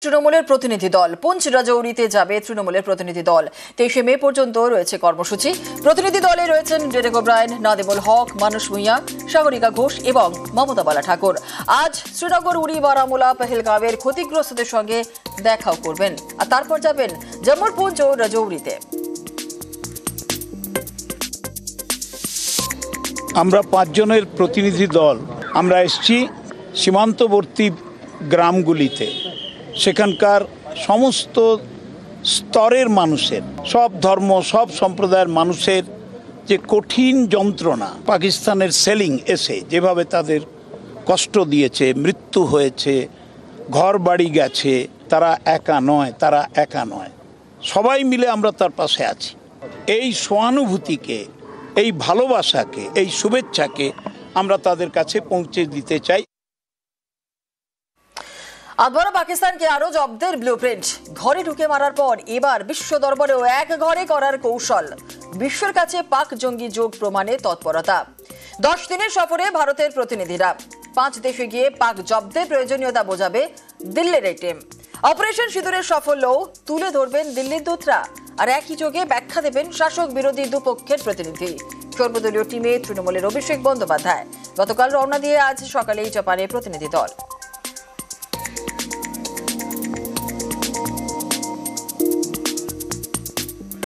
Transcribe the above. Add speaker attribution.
Speaker 1: তৃণমূলের প্রতিনিধি দল পুঞ্চ রাজৌরিতে যাবে তৃণমূলের প্রতিনিধি দল 23 মে পর্যন্ত রয়েছে কর্মসূচি। প্রতিনিধি দলে রয়েছেন ডেরেক ওব্রায়েন, নাদিমুল হক, মানুষ ভূঁইয়া, সাগরিকা ঘোষ এবং মমতা বালা ঠাকুর। আজ শ্রীনগর, উড়ি, বারামুলা, পেহেলগাঁওয়ের ক্ষতিগ্রস্তদের সঙ্গে দেখাও করবেন আর তারপর যাবেন জম্মুর পুঞ্চ ও রাজৌরিতে।
Speaker 2: আমরা 5 জনের প্রতিনিধি দল আমরা এসেছি সীমান্তবর্তী গ্রামগুলিতে। সেখানকার সমস্ত স্তরের মানুষের, সব ধর্ম, সব সম্প্রদায়ের মানুষের যে কঠিন যন্ত্রণা, পাকিস্তানের সেলিং এসে যেভাবে তাদের কষ্ট দিয়েছে, মৃত্যু হয়েছে, ঘর বাড়ি গেছে, তারা একা নয়, সবাই মিলে আমরা তার পাশে আছি। এই সহানুভূতিকে, এই ভালোবাসাকে, এই শুভেচ্ছাকে আমরা তাদের কাছে পৌঁছে দিতে চাই।
Speaker 1: আবারও পাকিস্তানকে আরো জব্দের ব্লুপ্রিন্ট। ঘরে ঢুকে মারার পর এবার বিশ্ব দরবারেও এক ঘরে করার কৌশল। বিশ্বের কাছে পাক জঙ্গি যোগ প্রমাণে তৎপরতা। 10 দিনের সফরে ভারতের প্রতিনিধিরা 5 দেশে গিয়ে পাক জব্দের প্রয়োজনীয়তা বোঝাবে দিল্লির এই টিম। অপারেশন সিঁদুরের সাফল্যও তুলে ধরবেন দিল্লির দূতরা, আর একই যোগে ব্যাখ্যা দেবেন শাসক বিরোধী দুপক্ষের প্রতিনিধি। সর্বদলীয় টিমে তৃণমূলের অভিষেক বন্দ্যোপাধ্যায় গতকাল রওনা দিয়ে আজ সকালেই চাপানে প্রতিনিধি দল।